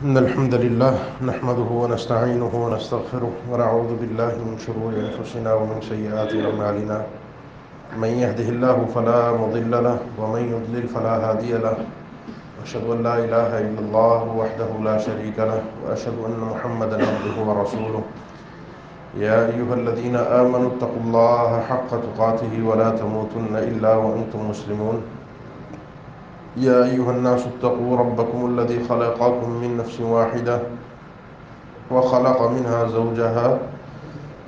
إن الحمد لله نحمده ونستعينه ونستغفره ونعوذ بالله من شرور أنفسنا ومن سيئات أعمالنا. من يهده الله فلا مضل له ومن يضلل فلا هادي له. أشهد أن لا إله إلا الله وحده لا شريك له وأشهد أن محمدا عبده ورسوله. يا أيها الذين آمنوا اتقوا الله حق تقاته ولا تموتن إلا وأنتم مسلمون. يا أيها الناس اتقوا ربكم الذي خلقكم من نفس واحدة وخلق منها زوجها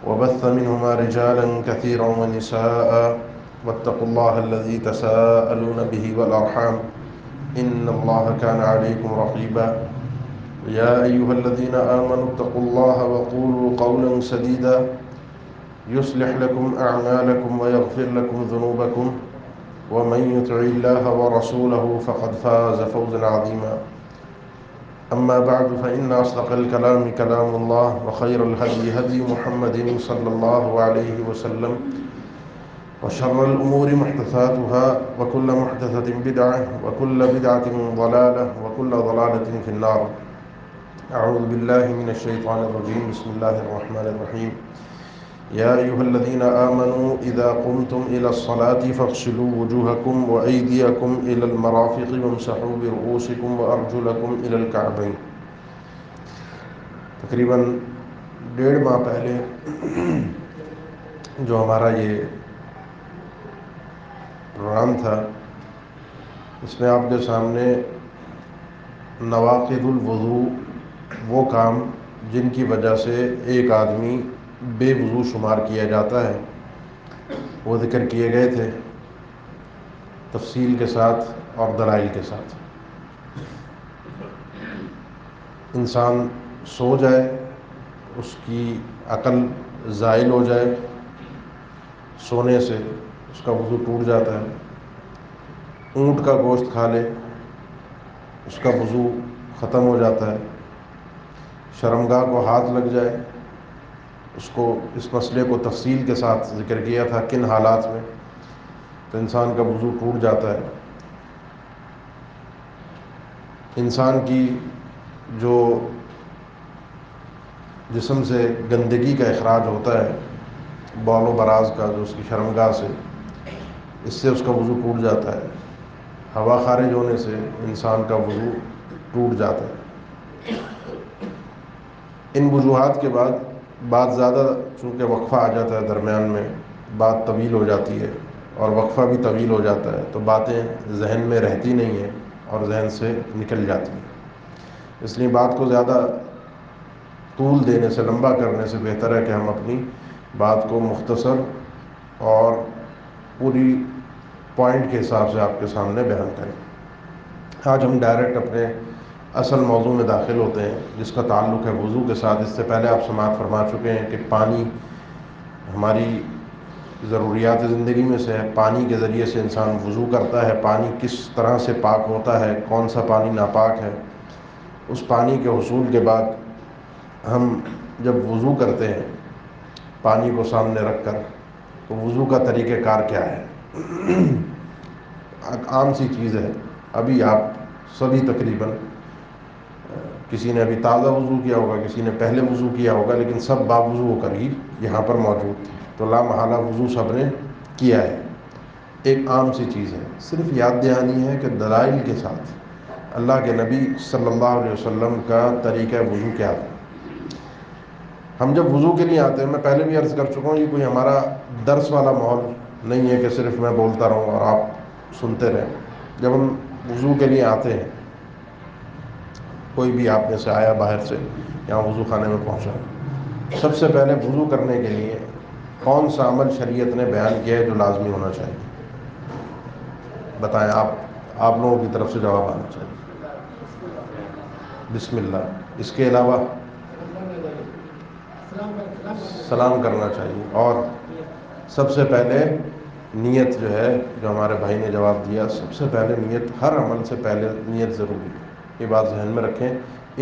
وبث منهما رجالا كثيرا ونساء واتقوا الله الذي تساءلون به والأرحام إن الله كان عليكم رقيبا. يا أيها الذين آمنوا اتقوا الله وقولوا قولا سديدا يصلح لكم أعمالكم ويغفر لكم ذنوبكم ومن يطع الله ورسوله فقد فاز فوزا عظيما. أما بعد فإن أصدق الكلام كلام الله وخير الهدي هدي محمد صلى الله عليه وسلم وشر الأمور محدثاتها وكل محدثة بدعة وكل بدعة ضلالة وكل ضلالة في النار. أعوذ بالله من الشيطان الرجيم. بسم الله الرحمن الرحيم. يا أيها الذين آمنوا إذا قمتم إلى الصلاة فاغسلوا وجوهكم وأيديكم إلى المرافق وامسحوا برؤوسكم وأرجلكم إلى الكعبين. تقریباً 1.5 ماہ پہلے جو ہمارا یہ پروگرام تھا اس میں آپ کے سامنے نواقض الوضوء، وہ کام جن کی وجہ سے ایک آدمی بے وضو شمار کیا جاتا ہے، وہ ذکر کیے گئے تھے تفصیل کے ساتھ اور دلائل کے ساتھ. انسان سو جائے، اس کی عقل زائل ہو جائے، سونے سے اس کا وضو ٹوٹ جاتا ہے. اونٹ کا گوشت کھا لے، اس کا وضو ختم ہو جاتا ہے. شرمگاہ کو ہاتھ لگ جائے، اس کو اس مسئلے کو تفصیل کے ساتھ ذکر کیا تھا کن حالات میں، تو انسان کا وضو ٹوٹ جاتا ہے. انسان کی جو جسم سے گندگی کا اخراج ہوتا ہے، بال و براز کا، جو اس کی شرمگاہ سے، اس سے اس کا وضو ٹوٹ جاتا ہے. ہوا خارج ہونے سے انسان کا وضو ٹوٹ جاتا ہے. ان وجوہات کے بعد بات زیادہ چونکہ وقفہ آ جاتا ہے درمیان میں، بات طویل ہو جاتی ہے اور وقفہ بھی طویل ہو جاتا ہے، تو باتیں ذہن میں رہتی نہیں ہیں اور ذہن سے نکل جاتی ہیں. اس لیے بات کو زیادہ طول دینے سے، لمبا کرنے سے بہتر ہے کہ ہم اپنی بات کو مختصر اور پوری پوائنٹ کے حساب سے آپ کے سامنے بیان کریں. آج ہم ڈائریکٹ اپنے اصل موضوع میں داخل ہوتے ہیں، جس کا تعلق ہے وضو کے ساتھ. اس سے پہلے آپ سماعت فرما چکے ہیں کہ پانی ہماری ضروریات زندگی میں سے ہے. پانی کے ذریعے سے انسان وضو کرتا ہے. پانی کس طرح سے پاک ہوتا ہے، کون سا پانی ناپاک ہے، اس پانی کے حصول کے بعد ہم جب وضو کرتے ہیں پانی کو سامنے رکھ کر، تو وضو کا طریقہ کار کیا ہے. عام سی چیز ہے. ابھی آپ سبھی تقریباً، کسی نے ابھی تازہ وضو کیا ہوگا، کسی نے پہلے وضو کیا ہوگا، لیکن سب باوضو ہو کر ہی یہاں پر موجود تھے. تو لا محالہ وضو سب نے کیا ہے. ایک عام سی چیز ہے، صرف یاد دہانی ہے کہ دلائل کے ساتھ اللہ کے نبی صلی اللہ علیہ وسلم کا طریقہ وضو کیا تھا. ہم جب وضو کے لیے آتے ہیں، میں پہلے بھی عرض کر چکا ہوں، یہ کوئی ہمارا درس والا ماحول نہیں ہے کہ صرف میں بولتا رہوں اور آپ سنتے رہیں. جب ہم وضو کے لیے آتے ہیں، کوئی بھی آپ میں سے آیا باہر سے، یہاں وضو خانے میں پہنچا، سب سے پہلے وضو کرنے کے لیے کون سا عمل شریعت نے بیان کیا ہے جو لازمی ہونا چاہیے؟ بتائیں. آپ لوگوں کی طرف سے جواب آنا چاہیے. بسم اللہ. اس کے علاوہ سلام کرنا چاہیے. اور سب سے پہلے نیت جو ہے، جو ہمارے بھائی نے جواب دیا، سب سے پہلے نیت، ہر عمل سے پہلے نیت ضروری ہے. یہ بات ذہن میں رکھیں.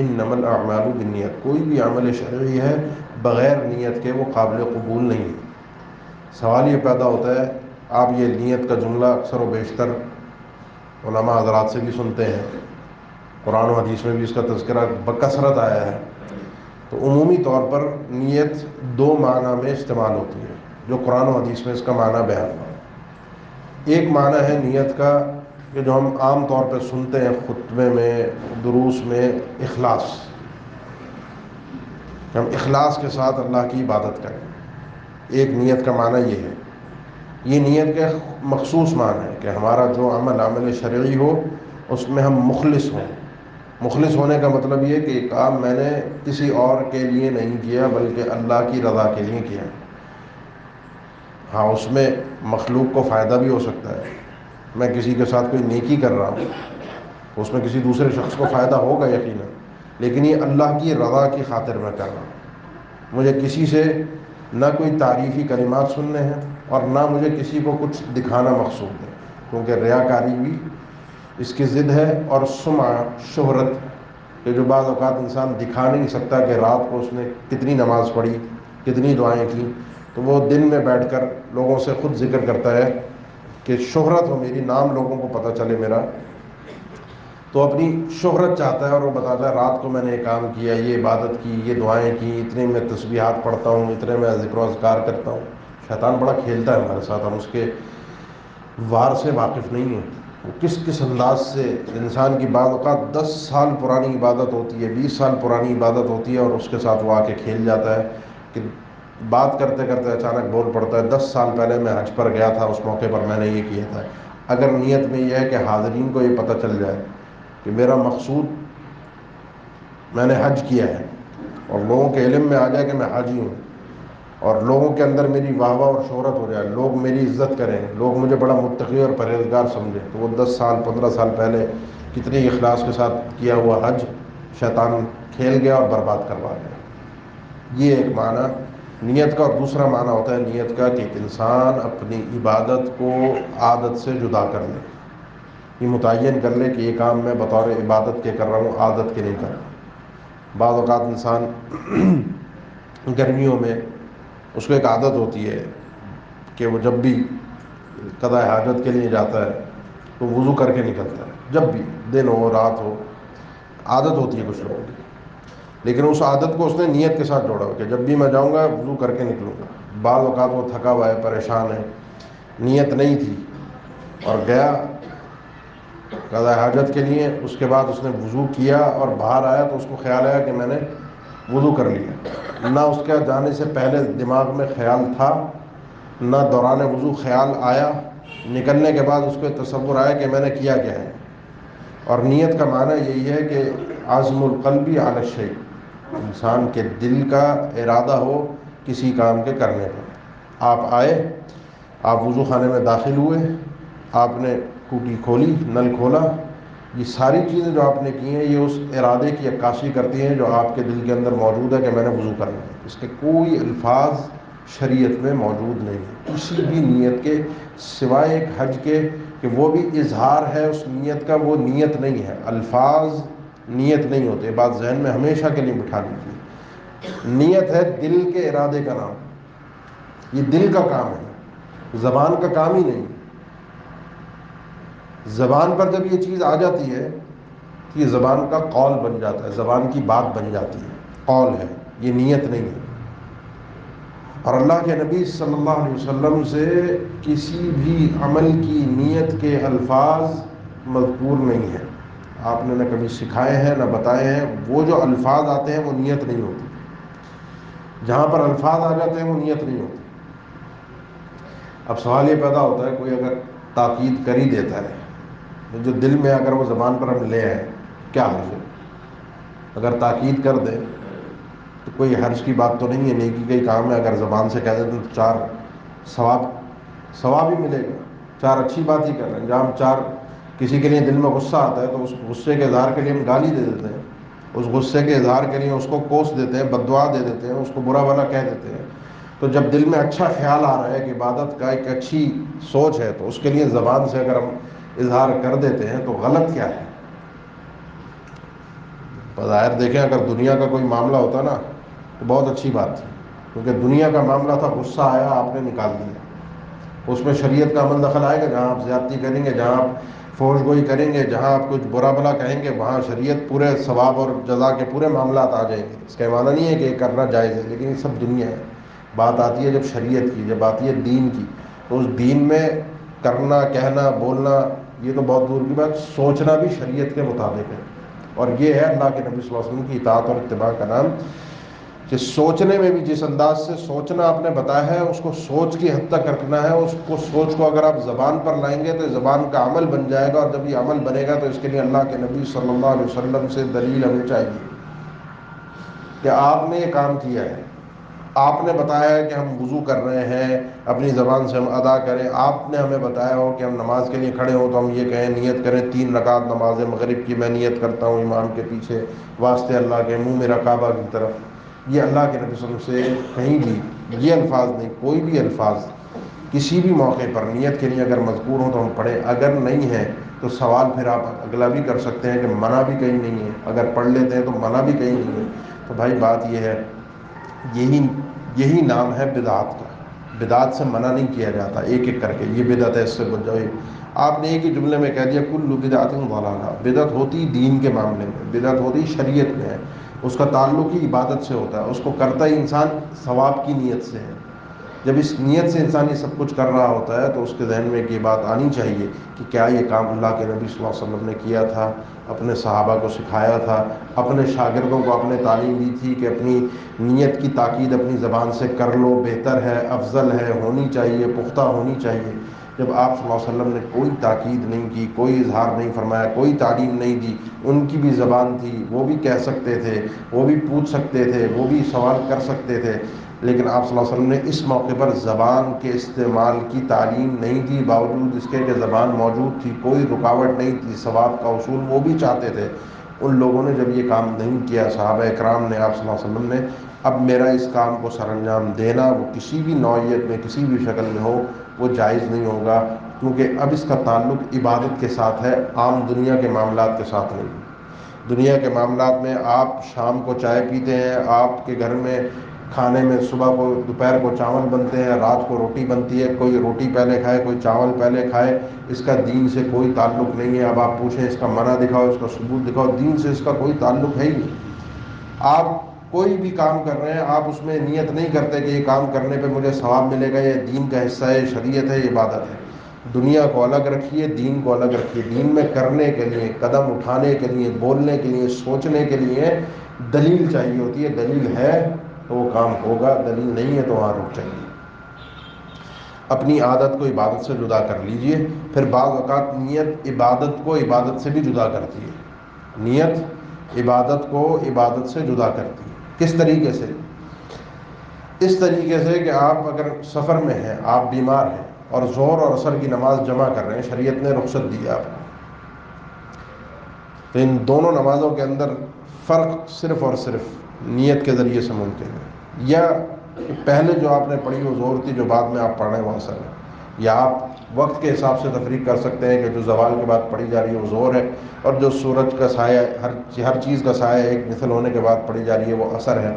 انما الاعمال بالنیت. کوئی بھی عمل شرعی ہے بغیر نیت کے وہ قابل قبول نہیں ہے. سوال یہ پیدا ہوتا ہے، آپ یہ نیت کا جملہ اکثر و بیشتر علماء حضرات سے بھی سنتے ہیں قرآن و حدیث میں بھی اس کا تذکرہ بکثرت آیا ہے. تو عمومی طور پر نیت دو معنی میں استعمال ہوتی ہے جو قرآن و حدیث میں اس کا معنی بیان ہوا. ایک معنی ہے نیت کا کہ جو ہم عام طور پہ سنتے ہیں خطبے میں, دروس میں, اخلاص, کہ ہم اخلاص کے ساتھ اللہ کی عبادت کریں. ایک نیت کا معنی یہ ہے. یہ نیت کا مخصوص معنی ہے کہ ہمارا جو عمل شرعی ہو اس میں ہم مخلص ہوں. مخلص ہونے کا مطلب یہ کہ کام میں نے کسی اور کے لیے نہیں کیا بلکہ اللہ کی رضا کے لیے کیا. ہاں, اس میں مخلوق کو فائدہ بھی ہو سکتا ہے. میں کسی کے ساتھ کوئی نیکی کر رہا ہوں, اس میں کسی دوسرے شخص کو فائدہ ہوگا یقیناً, لیکن یہ اللہ کی رضا کی خاطر میں کر رہا ہوں. مجھے کسی سے نہ کوئی تعریفی کلمات سننے ہیں اور نہ مجھے کسی کو کچھ دکھانا مقصود ہے, کیونکہ ریاکاری بھی اس کی ضد ہے. اور سمعہ, شہرت, کہ جو بعض اوقات انسان دکھا نہیں سکتا کہ رات کو اس نے کتنی نماز پڑھی, کتنی دعائیں کی, تو وہ دن میں بیٹھ کر لوگوں سے خود ذکر کرتا ہے کہ شہرت ہو میری, نام لوگوں کو پتہ چلے میرا. تو اپنی شہرت چاہتا ہے اور وہ بتاتا ہے رات کو میں نے یہ کام کیا, یہ عبادت کی, یہ دعائیں کی, اتنے میں تسبیحات پڑھتا ہوں, اتنے میں ذکر و اذکار کرتا ہوں. شیطان بڑا کھیلتا ہے ہمارے ساتھ, ہم اس کے وار سے واقف نہیں ہیں. وہ کس کس انداز سے انسان کی بعض اوقات 10 سال پرانی عبادت ہوتی ہے, 20 سال پرانی عبادت ہوتی ہے, اور اس کے ساتھ وہ آ کے کھیل جاتا ہے کہ بات کرتے کرتے اچانک بول پڑتا ہے 10 سال پہلے میں حج پر گیا تھا, اس موقع پر میں نے یہ کیا تھا. اگر نیت میں یہ ہے کہ حاضرین کو یہ پتہ چل جائے کہ میرا مقصود میں نے حج کیا ہے, اور لوگوں کے علم میں آ جائے کہ میں حاجی ہوں, اور لوگوں کے اندر میری واہ واہ اور شہرت ہو جائے, لوگ میری عزت کریں, لوگ مجھے بڑا متقی اور پرہیزگار سمجھیں, تو وہ 10 سال 15 سال پہلے کتنے اخلاص کے ساتھ کیا ہوا حج شیطان کھیل گیا اور برباد کروا گیا. یہ ایک معنی نیت کا. اور دوسرا معنی ہوتا ہے نیت کا کہ انسان اپنی عبادت کو عادت سے جدا کر لے, یہ متعین کر لے کہ یہ کام میں بطور عبادت کے کر رہا ہوں, عادت کے نہیں کر رہا. بعض اوقات انسان گرمیوں میں اس کو ایک عادت ہوتی ہے کہ وہ جب بھی قضاء حاجت کے لیے جاتا ہے تو وضو کر کے نکلتا ہے, جب بھی دن ہو رات ہو, عادت ہوتی ہے کچھ لوگوں کی. لیکن اس عادت کو اس نے نیت کے ساتھ جوڑا ہو کہ جب بھی میں جاؤں گا وضو کر کے نکلوں گا. بعض اوقات وہ تھکا ہوا ہے, پریشان ہے, نیت نہیں تھی اور گیا قضاء حاجت کے لیے, اس کے بعد اس نے وضو کیا اور باہر آیا تو اس کو خیال آیا کہ میں نے وضو کر لیا. نہ اس کے جانے سے پہلے دماغ میں خیال تھا, نہ دوران وضو خیال آیا, نکلنے کے بعد اس کو تصور آیا کہ میں نے کیا کیا ہے. اور نیت کا معنی یہی ہے کہ عزم القلب علی الشیء, انسان کے دل کا ارادہ ہو کسی کام کے کرنے پر. آپ آئے, آپ وضو خانے میں داخل ہوئے, آپ نے ٹوٹی کھولی, نل کھولا, یہ ساری چیزیں جو آپ نے کی ہیں یہ اس ارادے کی عکاسی کرتی ہیں جو آپ کے دل کے اندر موجود ہے کہ میں نے وضو کرنا ہے. اس کے کوئی الفاظ شریعت میں موجود نہیں ہے کسی بھی نیت کے سوائے ایک حج کے, کہ وہ بھی اظہار ہے اس نیت کا, وہ نیت نہیں ہے. الفاظ نیت نہیں ہوتے, بات ذہن میں ہمیشہ کے لیے بٹھا لیجیے. نیت ہے دل کے ارادے کا نام, یہ دل کا کام ہے, زبان کا کام ہی نہیں. زبان پر جب یہ چیز آ جاتی ہے تو یہ زبان کا قول بن جاتا ہے, زبان کی بات بن جاتی ہے, قول ہے, یہ نیت نہیں ہے. اور اللہ کے نبی صلی اللہ علیہ وسلم سے کسی بھی عمل کی نیت کے الفاظ مذکور نہیں ہیں. آپ نے نہ کبھی سکھائے ہیں نہ بتائے ہیں. وہ جو الفاظ آتے ہیں وہ نیت نہیں ہوتی, جہاں پر الفاظ آ جاتے ہیں وہ نیت نہیں ہوتی. اب سوال یہ پیدا ہوتا ہے, کوئی اگر تاکید کر ہی دیتا ہے جو دل میں, اگر وہ زبان پر ہم لے آئے کیا حرج ہے؟ اگر تاکید کر دے تو کوئی حرج کی بات تو نہیں ہے, نیکی کا ہی کام ہے. اگر زبان سے کہہ دیں تو 4 ثواب ہی ملے گا, 4 اچھی بات ہی کر رہے ہیں. جہاں ہم 4 کسی کے لیے دل میں غصہ آتا ہے تو اس غصے کے اظہار کے لیے ہم گالی دے دیتے ہیں, اس غصے کے اظہار کے لیے اس کو کوس دیتے ہیں, بد دعا دے دیتے ہیں, اس کو برا بھلا کہہ دیتے ہیں. تو جب دل میں اچھا خیال آ رہا ہے کہ عبادت کا ایک اچھی سوچ ہے تو اس کے لیے زبان سے اگر ہم اظہار کر دیتے ہیں تو غلط کیا ہے؟ بظاہر دیکھیں اگر دنیا کا کوئی معاملہ ہوتا نا تو بہت اچھی بات تھی, کیونکہ دنیا کا معاملہ تھا, غصہ آیا آپ نے نکال دیا. اس میں شریعت کا عمل دخل آئے گا؟ جہاں آپ زیادتی کریں گے, جہاں آپ فوش گوئی کریں گے، جہاں آپ کچھ برا بھلا کہیں گے وہاں شریعت پورے ثواب اور جزا کے پورے معاملات آ جائیں گے. اس کا معنی نہیں ہے کہ یہ کرنا جائز ہے، لیکن یہ سب دنیا ہے. بات آتی ہے جب شریعت کی، جب آتی ہے دین کی، تو اس دین میں کرنا، کہنا، بولنا یہ تو بہت دور کی بات، سوچنا بھی شریعت کے مطابق ہے. اور یہ ہے اللہ کے نبی صلی اللہ علیہ وسلم کی اطاعت اور اتباع کا نام، کہ سوچنے میں بھی جس انداز سے سوچنا آپ نے بتایا ہے اس کو سوچ کی حد تک رکھنا ہے. اس کو سوچ کو اگر آپ زبان پر لائیں گے تو زبان کا عمل بن جائے گا، اور جب یہ عمل بنے گا تو اس کے لیے اللہ کے نبی صلی اللہ علیہ وسلم سے دلیل ہمیں چاہیے کہ آپ نے یہ کام کیا ہے. آپ نے بتایا ہے کہ ہم وضو کر رہے ہیں، اپنی زبان سے ہم ادا کریں. آپ نے ہمیں بتایا ہو کہ ہم نماز کے لیے کھڑے ہوں تو ہم یہ کہیں، نیت کریں 3 رکعت نماز مغرب کی میں نیت کرتا ہوں امام کے پیچھے واسطے اللہ کے، منہ میرا کعبہ کی طرف. یہ اللہ کے نبی صلی اللہ علیہ وسلم سے کہیں بھی یہ الفاظ نہیں، کوئی بھی الفاظ کسی بھی موقع پر نیت کے لیے اگر مذکور ہوں تو ہم پڑھیں. اگر نہیں ہے تو سوال پھر آپ اگلا بھی کر سکتے ہیں کہ منع بھی کہیں نہیں ہے. اگر پڑھ لیتے ہیں تو منع بھی کہیں نہیں ہے. تو بھائی بات یہ ہے، یہی نام ہے بدعت کا. بدعت سے منع نہیں کیا جاتا ایک ایک کر کے، یہ بدعت ہے اس سے بچ جاؤ. آپ نے ایک ہی جملے میں کہہ دیا کل بدعت ضلالہ. بدعت ہوتی دین کے معاملے میں، بدعت ہوتی شریعت میں ہے، اس کا تعلق ہی عبادت سے ہوتا ہے. اس کو کرتا ہی انسان ثواب کی نیت سے ہے. جب اس نیت سے انسان یہ سب کچھ کر رہا ہوتا ہے تو اس کے ذہن میں ایک یہ بات آنی چاہیے کہ کیا یہ کام اللہ کے نبی صلی اللہ علیہ وسلم نے کیا تھا، اپنے صحابہ کو سکھایا تھا، اپنے شاگردوں کو آپ نے تعلیم دی تھی کہ اپنی نیت کی تاکید اپنی زبان سے کر لو، بہتر ہے، افضل ہے، ہونی چاہیے، پختہ ہونی چاہیے. جب آپ صلی اللہ علیہ وسلم نے کوئی تاکید نہیں کی، کوئی اظہار نہیں فرمایا، کوئی تعلیم نہیں دی، ان کی بھی زبان تھی، وہ بھی کہہ سکتے تھے، وہ بھی پوچھ سکتے تھے، وہ بھی سوال کر سکتے تھے، لیکن آپ صلی اللہ علیہ وسلم نے اس موقع پر زبان کے استعمال کی تعلیم نہیں دی، باوجود اس کے کہ زبان موجود تھی، کوئی رکاوٹ نہیں تھی، ثواب کا اصول وہ بھی چاہتے تھے. ان لوگوں نے جب یہ کام نہیں کیا، صحابہ اکرام نے، آپ صلی اللہ علیہ وسلم نے، اب میرا اس کام کو سر انجام دینا، وہ کسی بھی نوعیت میں کسی بھی شکل میں ہو، وہ جائز نہیں ہوگا، کیونکہ اب اس کا تعلق عبادت کے ساتھ ہے، عام دنیا کے معاملات کے ساتھ نہیں. دنیا کے معاملات میں آپ شام کو چائے پیتے ہیں، آپ کے گھر میں کھانے میں صبح کو دوپہر کو چاول بنتے ہیں، رات کو روٹی بنتی ہے، کوئی روٹی پہلے کھائے کوئی چاول پہلے کھائے، اس کا دین سے کوئی تعلق نہیں ہے. اب آپ پوچھیں اس کا منع دکھاؤ، اس کا ثبوت دکھاؤ، دین سے اس کا کوئی تعلق ہے ہی نہیں. آپ کوئی بھی کام کر رہے ہیں، آپ اس میں نیت نہیں کرتے کہ یہ کام کرنے پہ مجھے ثواب ملے گا، یہ دین کا حصہ ہے، شریعت ہے، یہ عبادت ہے. دنیا کو الگ رکھیے، دین کو الگ رکھیے. دین میں کرنے کے لیے، قدم اٹھانے کے لیے، بولنے کے لیے، سوچنے کے لیے دلیل چاہیے ہوتی ہے. دلیل ہے تو وہ کام ہوگا، دلیل نہیں ہے تو وہاں رک جائیے. اپنی عادت کو عبادت سے جدا کر لیجئے. پھر بعض اوقات نیت عبادت کو عبادت سے بھی جدا کرتی ہے. نیت عبادت کو عبادت سے جدا کرتی ہے. کس طریقے سے؟ اس طریقے سے کہ آپ اگر سفر میں ہیں، آپ بیمار ہیں اور ظہر اور عصر کی نماز جمع کر رہے ہیں، شریعت نے رخصت دی آپ کو، تو ان دونوں نمازوں کے اندر فرق صرف اور صرف نیت کے ذریعے سے ممکن ہے. یا پہلے جو آپ نے پڑھی وہ ظہر تھی، جو بعد میں آپ پڑھ رہے ہیں وہ عصر ہے. یا آپ وقت کے حساب سے تفریق کر سکتے ہیں کہ جو زوال کے بعد پڑھی جا رہی ہے وہ ظہر ہے، اور جو سورج کا سایہ، ہر چیز کا سایہ ایک مثل ہونے کے بعد پڑھی جا رہی ہے وہ عصر ہے.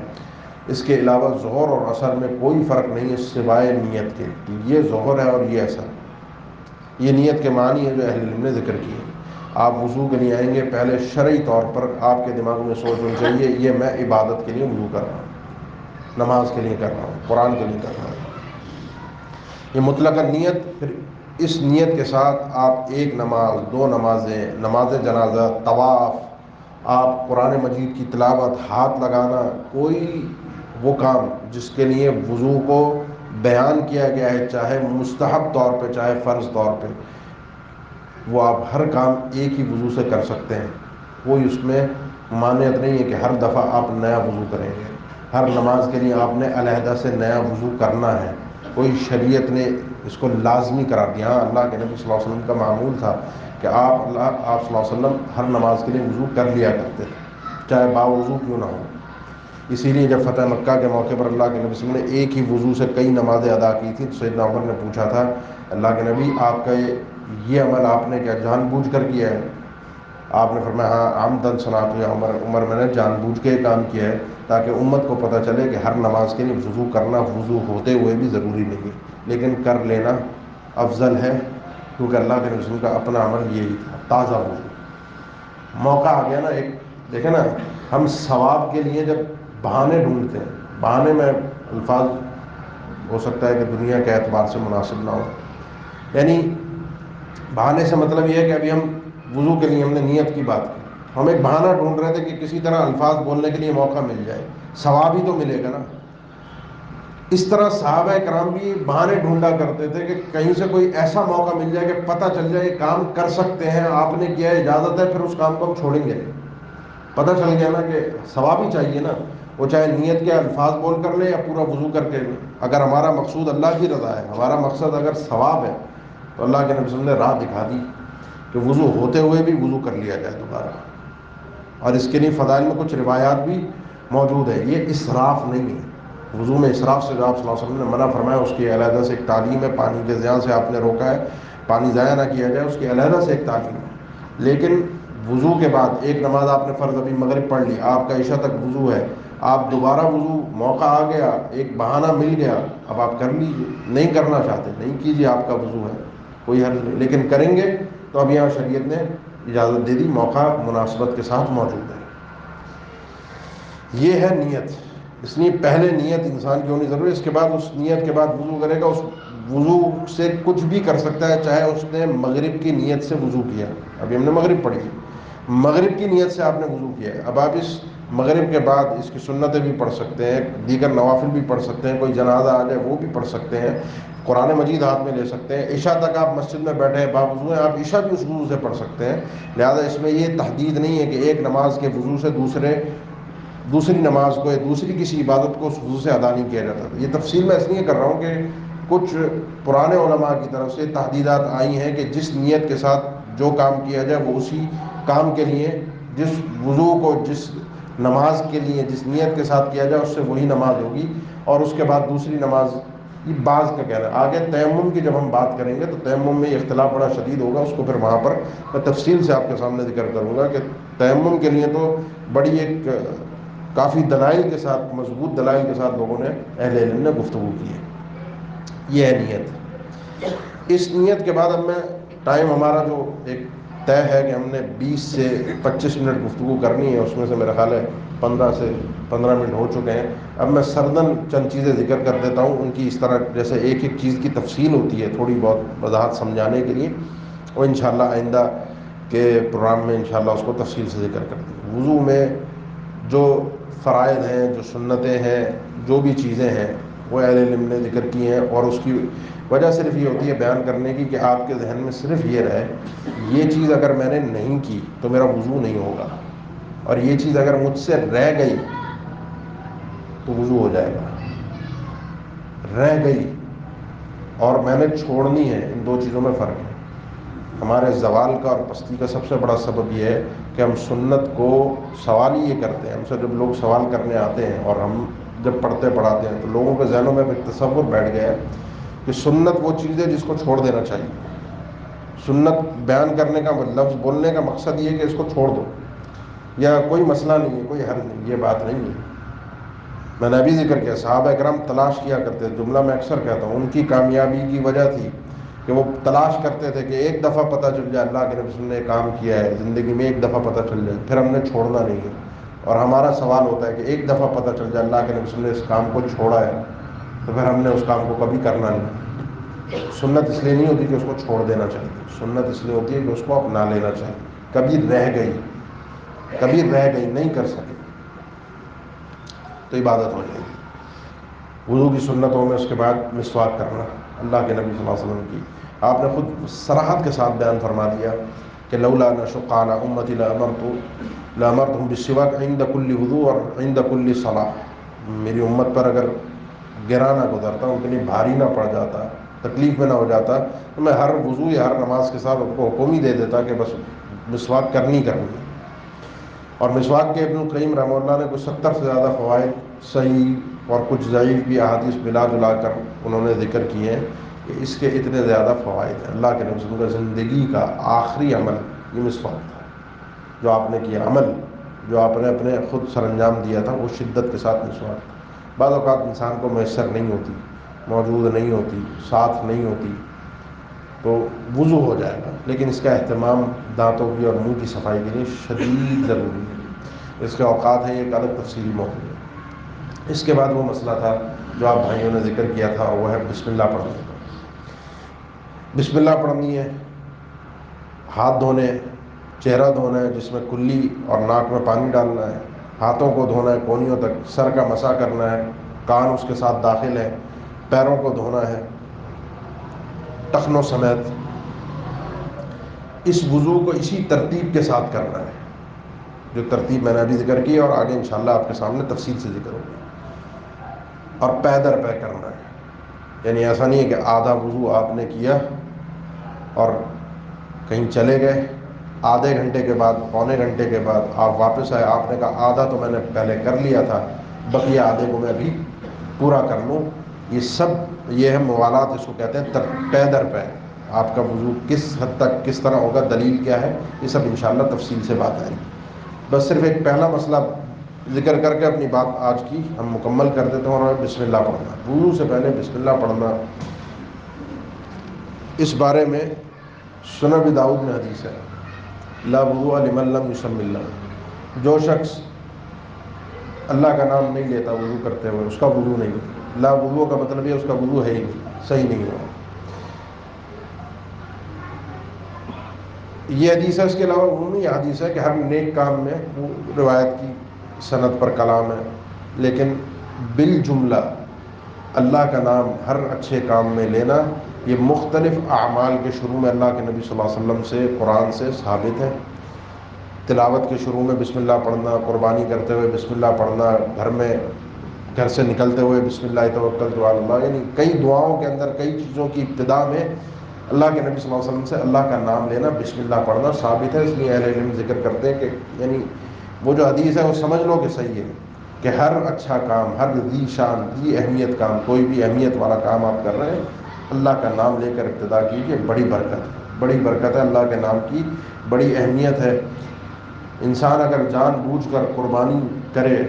اس کے علاوہ ظہر اور عصر میں کوئی فرق نہیں ہے سوائے نیت کے. یہ ظہر ہے اور یہ عصر. یہ نیت کے معنی ہے جو اہل علم نے ذکر کیے. آپ وضو کے لیے آئیں گے، پہلے شرعی طور پر آپ کے دماغ میں سوچ ہونی چاہیے یہ میں عبادت کے لیے وضو کر رہا ہوں، نماز کے لیے کر رہا ہوں، قرآن کے لیے کر رہا ہوں. یہ مطلق نیت. پھر اس نیت کے ساتھ آپ ایک نماز، 2 نمازیں، نماز جنازہ، طواف، آپ قرآن مجید کی تلاوت، ہاتھ لگانا، کوئی وہ کام جس کے لیے وضو کو بیان کیا گیا ہے، چاہے مستحب طور پہ چاہے فرض طور پہ، وہ آپ ہر کام ایک ہی وضو سے کر سکتے ہیں. کوئی اس میں مانعت نہیں ہے کہ ہر دفعہ آپ نیا وضو کریں گے. ہر نماز کے لیے آپ نے علیحدہ سے نیا وضو کرنا ہے. کوئی شریعت نے اس کو لازمی قرار دیا. ہاں، اللہ کے نبی صلی اللہ علیہ وسلم کا معمول تھا کہ آپ صلی اللہ علیہ وسلم ہر نماز کے لیے وضو کر لیا کرتے تھے، چاہے باوضو کیوں نہ ہو. اسی لیے جب فتح مکہ کے موقع پر اللہ کے نبی صلی اللہ علیہ وسلم نے ایک ہی وضو سے کئی نمازیں ادا کی تھیں، تو سیدنا عمر نے پوچھا تھا اللہ کے نبی آپ کا یہ عمل آپ نے کیا جان بوجھ کر کیا ہے؟ آپ نے فرمایا ہاں عمدن صنعت یا عمر، میں نے جان بوجھ کے کام کیا ہے، تاکہ امت کو پتہ چلے کہ ہر نماز کے لیے وضو کرنا وضو ہوتے ہوئے بھی ضروری نہیں ہے، لیکن کر لینا افضل ہے. کیونکہ اللہ کے رسول کا اپنا عمل یہی تھا، تازہ وضو۔ موقع آ گیا نا، ایک دیکھیں نا، ہم ثواب کے لیے جب بہانے ڈھونڈتے ہیں، بہانے میں الفاظ ہو سکتا ہے کہ دنیا کے اعتبار سے مناسب نہ ہو، یعنی بہانے سے مطلب یہ ہے کہ ابھی ہم وضو کے لیے ہم نے نیت کی بات کی، ہم ایک بہانہ ڈھونڈ رہے تھے کہ کسی طرح الفاظ بولنے کے لیے موقع مل جائے، ثواب ہی تو ملے گا نا۔ اس طرح صحابہ کرام بھی بہانے ڈھونڈا کرتے تھے کہ کہیں سے کوئی ایسا موقع مل جائے کہ پتہ چل جائے یہ کام کر سکتے ہیں، آپ نے کیا اجازت ہے، پھر اس کام کو ہم چھوڑیں گے۔ پتہ چل گیا نا کہ ثواب ہی چاہیے نا، وہ چاہے نیت کے الفاظ بول کر لے یا پورا وضو کر کے لے۔ اگر ہمارا مقصود اللہ کی رضا ہے، ہمارا مقصد اگر ثواب ہے، تو اللہ کے نبی صلی اللہ علیہ وسلم نے راہ دکھا دی کہ وضو ہوتے ہوئے بھی وضو کر لیا جائے دوبارہ، اور اس کے لیے فضائل میں کچھ روایات بھی موجود ہے۔ یہ اسراف نہیں ہے، وضو میں اسراف سے جو آپ صلی اللہ علیہ وسلم نے منع فرمایا، اس کی علیحدہ سے ایک تعلیم ہے۔ پانی کے ضیاع سے آپ نے روکا ہے، پانی ضائع نہ کیا جائے، اس کی علیحدہ سے ایک تعلیم ہے۔ لیکن وضو کے بعد ایک نماز آپ نے فرض ابھی مغرب پڑھ لی، آپ کا عشاء تک وضو ہے، آپ دوبارہ وضو، موقع آ گیا، ایک بہانہ مل گیا، اب آپ کر لیجیے، نہیں کرنا چاہتے نہیں کیجیے، آپ کا وضو ہے، کوئی حرج نہیں، لیکن کریں گے تو اب یہاں شریعت نے اجازت دے دی، موقع مناسبت کے ساتھ موجود ہے۔ یہ ہے نیت، اس لیے پہلے نیت انسان کی ہونی ضروری ہے، اس کے بعد اس نیت کے بعد وضو کرے گا، اس وضو سے کچھ بھی کر سکتا ہے، چاہے اس نے مغرب کی نیت سے وضو کیا، ابھی ہم نے مغرب پڑھی، مغرب کی نیت سے آپ نے وضو کیا ہے، اب آپ اس مغرب کے بعد اس کی سنتیں بھی پڑھ سکتے ہیں، دیگر نوافل بھی پڑھ سکتے ہیں، کوئی جنازہ آ جائے وہ بھی پڑھ سکتے ہیں، قرآن مجید ہاتھ میں لے سکتے ہیں، عشاء تک آپ مسجد میں بیٹھے ہیں باوضو ہیں، آپ عشاء بھی اس وضو سے پڑھ سکتے ہیں۔ لہذا اس میں یہ تحدید نہیں ہے کہ ایک نماز کے وضو سے دوسری نماز کو یا دوسری کسی عبادت کو اس وضو سے ادا نہیں کیا جاتا۔ یہ تفصیل میں اس لیے کر رہا ہوں کہ کچھ پرانے علماء کی طرف سے تحدیدات آئی ہیں کہ جس نیت کے ساتھ جو کام کیا جائے وہ اسی کام کے لیے، جس وضو کو جس نماز کے لیے جس نیت کے ساتھ کیا جائے اس سے وہی نماز ہوگی، اور اس کے بعد دوسری نماز، یہ بعض کا کہنا ہے۔ آگے تیمم کی جب ہم بات کریں گے تو تیمم میں یہ اختلاف بڑا شدید ہوگا، اس کو پھر وہاں پر میں تفصیل سے آپ کے سامنے ذکر کروں گا کہ تیمم کے لیے تو بڑی ایک کافی دلائل کے ساتھ، مضبوط دلائل کے ساتھ لوگوں نے، اہل علم نے گفتگو کی ہے۔ یہ ہے نیت۔ اس نیت کے بعد اب میں، ٹائم ہمارا جو ایک طے ہے کہ ہم نے 20 سے 25 منٹ گفتگو کرنی ہے، اس میں سے میرا خیال ہے 15 منٹ ہو چکے ہیں۔ اب میں سردن چند چیزیں ذکر کر دیتا ہوں، ان کی اس طرح جیسے ایک ایک چیز کی تفصیل ہوتی ہے تھوڑی بہت وضاحت سمجھانے کے لیے، وہ انشاءاللہ آئندہ کے پروگرام میں انشاءاللہ اس کو تفصیل سے ذکر کرتے ہیں۔ وضو میں جو فرائض ہیں، جو سنتیں ہیں، جو بھی چیزیں ہیں وہ اہل علم نے ذکر کی ہیں، اور اس کی وجہ صرف یہ ہوتی ہے بیان کرنے کی کہ آپ کے ذہن میں صرف یہ رہے، یہ چیز اگر میں نے نہیں کی تو میرا وضو نہیں ہوگا، اور یہ چیز اگر مجھ سے رہ گئی تو وضو ہو جائے گا۔ رہ گئی اور میں نے چھوڑنی ہے، ان دو چیزوں میں فرق ہے۔ ہمارے زوال کا اور پستی کا سب سے بڑا سبب یہ ہے کہ ہم سنت کو، سوال ہی یہ کرتے ہیں ہم سے، جب لوگ سوال کرنے آتے ہیں اور ہم جب پڑھتے پڑھاتے ہیں تو لوگوں کے ذہنوں میں ایک تصور بیٹھ گیا ہے کہ سنت وہ چیز ہے جس کو چھوڑ دینا چاہیے۔ سنت بیان کرنے کا، لفظ بولنے کا مقصد یہ ہے کہ اس کو چھوڑ دو، یا کوئی مسئلہ نہیں ہے، کوئی حرج نہیں، یہ بات نہیں ہے۔ میں نے ابھی ذکر کیا، صحابہ کرام تلاش کیا کرتے تھے، جملہ میں اکثر کہتا ہوں، ان کی کامیابی کی وجہ تھی کہ وہ تلاش کرتے تھے کہ ایک دفعہ پتہ چل جائے اللہ کے رسول نے کام کیا ہے زندگی میں، ایک دفعہ پتہ چل جائے، پھر ہم نے چھوڑنا نہیں ہے۔ اور ہمارا سوال ہوتا ہے کہ ایک دفعہ پتہ چل جائے اللہ کے رسول نے اس کام کو چھوڑا ہے تو پھر ہم نے اس کام کو کبھی کرنا نہیں۔ سنت اس لیے نہیں ہوتی کہ اس کو چھوڑ دینا چاہیے، سنت اس لیے ہوتی ہے کہ اس کو اپنا لینا چاہیے۔ کبھی رہ گئی نہیں کر سکے تو عبادت ہو جائے گی۔ وضو کی سنتوں میں اس کے بعد مسواک کرنا، اللہ کے نبی صلی اللہ علیہ وسلم کی، آپ نے خود صراحت کے ساتھ بیان فرما دیا کہ لولا ان اشق علی امتی لامرتهم بالسواک عند کل وضو اور عند کل صلاۃ، میری امت پر اگر گرا نہ گزرتا، ان کے لیے بھاری نہ پڑ جاتا، تکلیف میں نہ ہو جاتا، تو میں ہر وضو یا ہر نماز کے ساتھ ان کو حکم ہی دے دیتا کہ بس مسواک کرنی ہے۔ اور مسواک کے ابن القیم رحمہ اللہ نے کچھ 70 سے زیادہ فوائد، صحیح اور کچھ ضعیف بھی احادیث ملا جلا کر انہوں نے ذکر کیے ہیں کہ اس کے اتنے زیادہ فوائد ہیں۔ اللہ کے نبی صلی اللہ علیہ وسلم کا زندگی کا آخری عمل یہ مسواک تھا، جو آپ نے کیا عمل، جو آپ نے اپنے خود سر انجام دیا تھا، وہ شدت کے ساتھ مسواک۔ بعض اوقات انسان کو میسر نہیں ہوتی، موجود نہیں ہوتی، ساتھ نہیں ہوتی، تو وضو ہو جائے گا، لیکن اس کا اہتمام دانتوں کی اور منہ کی صفائی کے لیے شدید ضروری ہے۔ اس کے اوقات ہیں، یہ ایک الگ تفصیلی موضوع ہے۔ اس کے بعد وہ مسئلہ تھا جو آپ بھائیوں نے ذکر کیا تھا، اور وہ ہے بسم اللہ پڑھنے کا۔ بسم اللہ پڑھنی ہے، ہاتھ دھونے، چہرہ دھونا ہے جس میں کلی اور ناک میں پانی ڈالنا ہے، ہاتھوں کو دھونا ہے کونیوں تک، سر کا مسح کرنا ہے، کان اس کے ساتھ داخل ہے، پیروں کو دھونا ہے ٹخنوں سمیت۔ اس وضو کو اسی ترتیب کے ساتھ کرنا ہے جو ترتیب میں نے ابھی ذکر کی، اور آگے انشاءاللہ آپ کے سامنے تفصیل سے ذکر ہوگی، اور پے در پے کرنا ہے۔ یعنی ایسا نہیں ہے کہ آدھا وضو آپ نے کیا اور کہیں چلے گئے، آدھے گھنٹے کے بعد، پونے گھنٹے کے بعد آپ واپس آئے، آپ نے کہا آدھا تو میں نے پہلے کر لیا تھا، بقیہ آدھے کو میں ابھی پورا کر لوں۔ یہ ہے موالات، اس کو کہتے ہیں پے در پے۔ آپ کا وضو کس حد تک کس طرح ہوگا، دلیل کیا ہے، یہ سب انشاءاللہ تفصیل سے بات آئے گی۔ بس صرف ایک پہلا مسئلہ ذکر کر کے اپنی بات آج کی ہم مکمل کر دیتے ہیں، اور بسم اللہ پڑھنا، وضو سے پہلے بسم اللہ پڑھنا۔ اس بارے میں سنن ابی داؤد میں حدیث ہے، لا وضوء لمن لم یسم اللہ، جو شخص اللہ کا نام نہیں لیتا وضو کرتے ہوئے، اس کا وضو نہیں۔ لا وضوء کا مطلب یہ اس کا وضو ہے ہی نہیں، صحیح نہیں ہوا۔ یہ حدیث ہے، اس کے علاوہ عمومی حدیث ہے کہ ہر نیک کام میں، وہ روایت کی سند پر کلام ہے، لیکن بالجملہ اللہ کا نام ہر اچھے کام میں لینا، یہ مختلف اعمال کے شروع میں اللہ کے نبی صلی اللہ علیہ وسلم سے، قرآن سے ثابت ہے۔ تلاوت کے شروع میں بسم اللہ پڑھنا، قربانی کرتے ہوئے بسم اللہ پڑھنا، گھر سے نکلتے ہوئے بسم اللہ توکلت علی اللہ، یعنی کئی دعاؤں کے اندر، کئی چیزوں کی ابتدا میں اللہ کے نبی صلی اللہ علیہ وسلم سے اللہ کا نام لینا، بسم اللہ پڑھنا ثابت ہے۔ اس لیے اہل علم ذکر کرتے ہیں کہ یعنی وہ جو حدیث ہے وہ سمجھ لو کہ صحیح ہے، کہ ہر اچھا کام، ہر ذی شان، ذی اہمیت کام، کوئی بھی اہمیت والا کام آپ کر رہے ہیں، اللہ کا نام لے کر ابتدا کیجیے، بڑی برکت ہے، بڑی برکت ہے، اللہ کے نام کی بڑی اہمیت ہے۔ انسان اگر جان بوجھ کر قربانی کرے،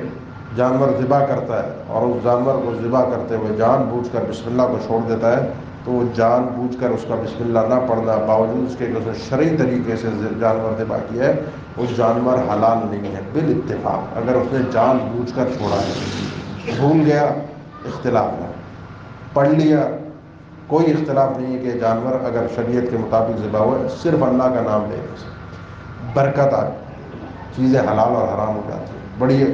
جانور ذبح کرتا ہے، اور اس جانور کو ذبح کرتے ہوئے جان بوجھ کر بسم اللہ کو چھوڑ دیتا ہے، تو وہ جان بوجھ کر اس کا بسم اللہ نہ پڑھنا، باوجود اس کے کہ اس نے شرعی طریقے سے جانور ذبح کیا ہے، اس جانور حلال نہیں ہے بالاتفاق، اگر اس نے جان بوجھ کر چھوڑا ہے۔ بھول گیا، اختلاف ہے، پڑھ لیا، کوئی اختلاف نہیں ہے کہ جانور اگر شریعت کے مطابق ذبح ہوا ہے، صرف اللہ کا نام لینے سے برکت آتی، چیزیں حلال اور حرام ہو جاتی ہیں۔ بڑی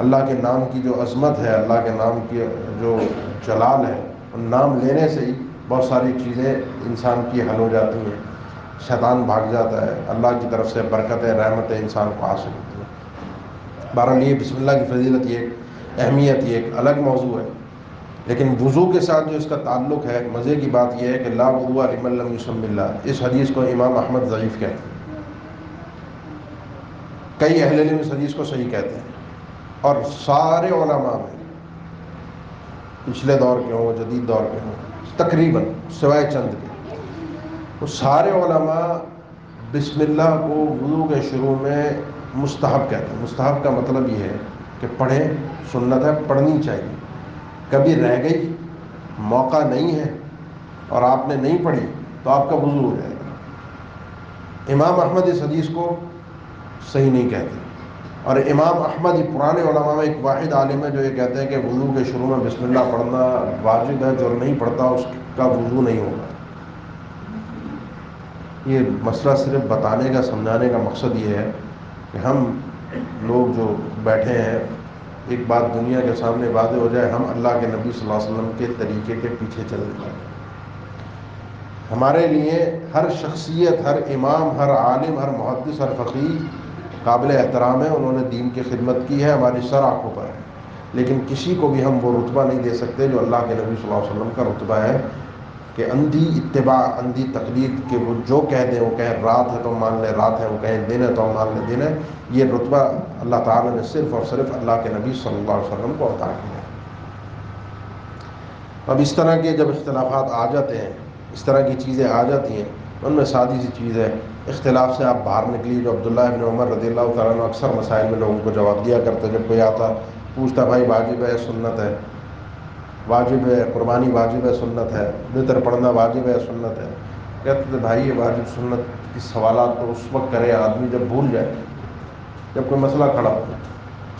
اللہ کے نام کی جو عظمت ہے، اللہ کے نام کی جو جلال ہے، ان نام لینے سے ہی بہت ساری چیزیں انسان کی حل ہو جاتی ہیں، شیطان بھاگ جاتا ہے، اللہ کی طرف سے برکتیں، رحمتیں انسان کو حاصل ہوتی ہیں۔ بہرحال یہ بسم اللہ کی فضیلت، یہ ایک اہمیت، یہ ایک الگ موضوع ہے، لیکن وضو کے ساتھ جو اس کا تعلق ہے، مزے کی بات یہ ہے کہ لا وضوء لمن لم یسم اللہ، اس حدیث کو امام احمد ضعیف کہتے ہیں، کئی اہل علم اس حدیث کو صحیح کہتے ہیں، اور سارے علماء میں، پچھلے دور کے ہوں، جدید دور کے ہوں، تقریباً سوائے چند کے، وہ سارے علماء بسم اللہ کو وضو کے شروع میں مستحب کہتے ہیں۔ مستحب کا مطلب یہ ہے کہ پڑھیں، سنت ہے، پڑھنی چاہیے۔ کبھی رہ گئی، موقع نہیں ہے، اور آپ نے نہیں پڑھی تو آپ کا وضو ہو جائے گا۔ امام احمد اس حدیث کو صحیح نہیں کہتے، اور امام احمد ہی پرانے علماء میں ایک واحد عالم ہے جو یہ کہتے ہیں کہ وضو کے شروع میں بسم اللہ پڑھنا واجب ہے، جو نہیں پڑھتا اس کا وضو نہیں ہوگا۔ یہ مسئلہ صرف بتانے کا، سمجھانے کا مقصد یہ ہے کہ ہم لوگ جو بیٹھے ہیں، ایک بات دنیا کے سامنے واضح ہو جائے، ہم اللہ کے نبی صلی اللہ علیہ وسلم کے طریقے کے پیچھے چل رہے ہیں۔ ہمارے لیے ہر شخصیت، ہر امام، ہر عالم، ہر محدث، ہر فقیہ قابل احترام ہے، انہوں نے دین کی خدمت کی ہے، ہماری سر آنکھوں پر ہے، لیکن کسی کو بھی ہم وہ رتبہ نہیں دے سکتے جو اللہ کے نبی صلی اللہ علیہ وسلم کا رتبہ ہے، کہ اندھی اتباع، اندھی تقلید، کہ وہ جو کہہ دیں، وہ کہیں رات ہے تو مان لے رات ہے، وہ کہیں دن ہے تو مان لے دن ہے۔ یہ رتبہ اللہ تعالیٰ نے صرف اور صرف اللہ کے نبی صلی اللہ علیہ وسلم کو عطا کیا ہے۔ اب اس طرح کے جب اختلافات آ جاتے ہیں، اس طرح کی چیزیں آ جاتی ہیں، ان میں سادی سی چیز ہے، اختلاف سے آپ باہر نکلیے۔ جو عبداللہ ابن عمر رضی اللہ تعالیٰ عنہ اکثر مسائل میں لوگوں کو جواب دیا کرتے، جب کوئی آتا پوچھتا بھائی واجب ہے سنت ہے، واجب ہے قربانی، واجب ہے سنت ہے، وتر پڑھنا واجب ہے سنت ہے، کہتے تھے بھائی یہ واجب سنت کی سوالات تو اس وقت کرے آدمی جب بھول جائے، جب کوئی مسئلہ کھڑا ہو۔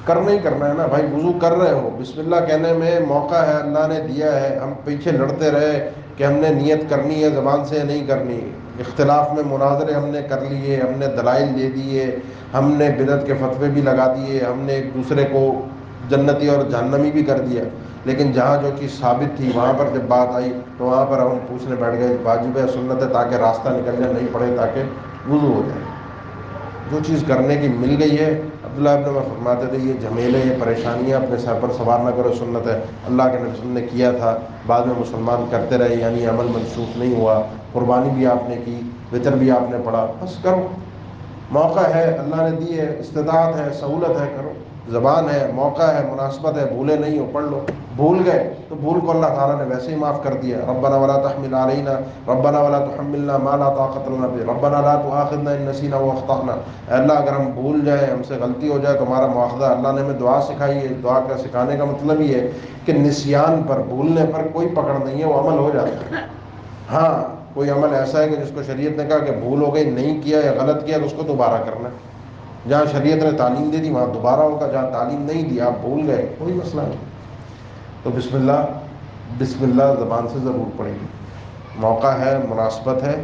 کرنا ہی کرنا ہے نا بھائی، وضو کر رہے ہو، بسم اللہ کہنے میں موقع ہے، اللہ نے دیا ہے، ہم پیچھے لڑتے رہے کہ ہم نے نیت کرنی ہے زبان سے یا نہیں کرنی، اختلاف میں مناظرے ہم نے کر لیے، ہم نے دلائل دے دیے، ہم نے بدعت کے فتوے بھی لگا دیے، ہم نے ایک دوسرے کو جنتی اور جہنمی بھی کر دیا، لیکن جہاں جو چیز ثابت تھی وہاں پر جب بات آئی تو وہاں پر ہم پوچھنے بیٹھ گئے واجب ہے سنت ہے تاکہ راستہ نکل جائے، نہیں پڑے تاکہ وضو ہو جائے۔ جو چیز کرنے کی مل گئی ہے، عبداللہ ابن عمر فرماتے تھے یہ جھمیلے، یہ پریشانیاں اپنے سر پر سوار نہ کرو، سنت ہے، اللہ کے نبی صلی اللہ علیہ وسلم نے کیا تھا، بعد میں مسلمان کرتے رہے، یعنی عمل منسوخ نہیں ہوا، قربانی بھی آپ نے کی، وطر بھی آپ نے پڑھا، بس کرو، موقع ہے، اللہ نے دی ہے، استطاعت ہے، سہولت ہے، کرو، زبان ہے، موقع ہے، مناسبت ہے، بھولے نہیں ہو، پڑھ لو۔ بھول گئے تو بھول کو اللہ تعالیٰ نے ویسے ہی معاف کر دیا، ربنا ولا تحمل علینا ربنا ولا تحملنا ما لا طاقت لنا به ربنا لا تؤاخذنا ان نسینا واخطانا، اے اللہ اگر ہم بھول جائیں، ہم سے غلطی ہو جائے تو ہمارا مواخذہ۔ اللہ نے ہمیں دعا سکھائی ہے، دعا کا سکھانے کا مطلب یہ ہے کہ نسیان پر، بھولنے پر کوئی پکڑ نہیں ہے، وہ عمل ہو جاتا ہے۔ ہاں کوئی عمل ایسا ہے کہ جس کو شریعت نے کہا کہ بھول ہو گئی، نہیں کیا یا غلط کیا تو اس کو دوبارہ کرنا ہے، جہاں شریعت نے تعلیم دے دی وہاں دوبارہ ہوگا، جہاں تعلیم نہیں دی آپ بھول گئے کوئی مسئلہ نہیں۔ تو بسم اللہ، بسم اللہ زبان سے ضرور پڑیں گے، موقع ہے، مناسبت ہے،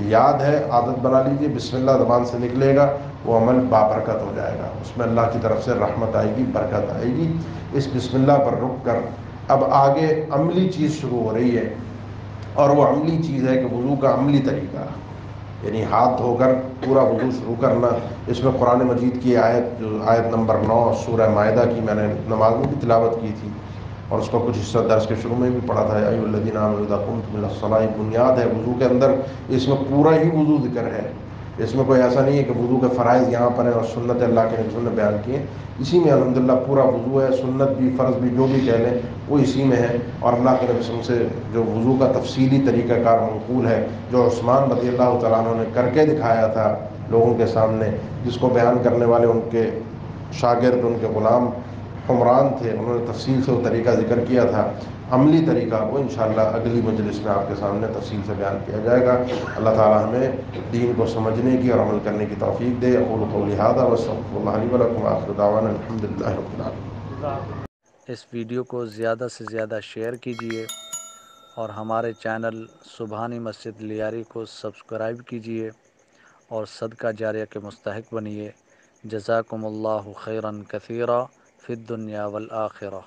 یاد ہے، عادت بنا لیجیے، بسم اللہ زبان سے نکلے گا وہ عمل بابرکت ہو جائے گا، اس میں اللہ کی طرف سے رحمت آئے گی، برکت آئے گی۔ اس بسم اللہ پر رک کر اب آگے عملی چیز شروع ہو رہی ہے، اور وہ عملی چیز ہے کہ وضو کا عملی طریقہ، یعنی ہاتھ دھو کر پورا وضو شروع کرنا۔ اس میں قرآن مجید کی آیت، جو آیت نمبر 9 سورہ مائدہ کی، میں نے نماز میں بھی تلاوت کی تھی اور اس کا کچھ حصہ درس کے شروع میں بھی پڑھا تھا، یا ایھا الذین آمنوا اذا قمتم الی الصلاۃ، بنیاد ہے وضو کے اندر، اس میں پورا ہی وضو ذکر ہے، اس میں کوئی ایسا نہیں ہے کہ وضو کے فرائض یہاں پر ہیں اور سنت اللہ کے رسول نے بیان کیے ہیں، اسی میں الحمدللہ پورا وضو ہے، سنت بھی فرض بھی جو بھی کہہ لیں وہ اسی میں ہے۔ اور اللہ کے رسول سے جو وضو کا تفصیلی طریقہ کار منقول ہے، جو عثمان رضی اللہ تعالیٰ عنہ نے کر کے دکھایا تھا لوگوں کے سامنے، جس کو بیان کرنے والے ان کے شاگرد، ان کے غلام حمران تھے، انہوں نے تفصیل سے وہ طریقہ ذکر کیا تھا، عملی طریقہ وہ انشاءاللہ اگلی مجلس میں آپ کے سامنے تفصیل سے بیان کیا جائے گا۔ اللہ تعالیٰ ہمیں دین کو سمجھنے کی اور عمل کرنے کی توفیق دے۔ اقول قولی ھذا واستغفر اللہ لی ولکم وآخر دعوانا الحمد للہ رب العالمین۔ اس ویڈیو کو زیادہ سے زیادہ شیئر کیجیے اور ہمارے چینل سبحانی مسجد لیاری کو سبسکرائب کیجیے اور صدقہ جاریہ کے مستحق بنیے۔ جزاکم اللہ خیرا کثیرا فی الدنیا والآخرہ۔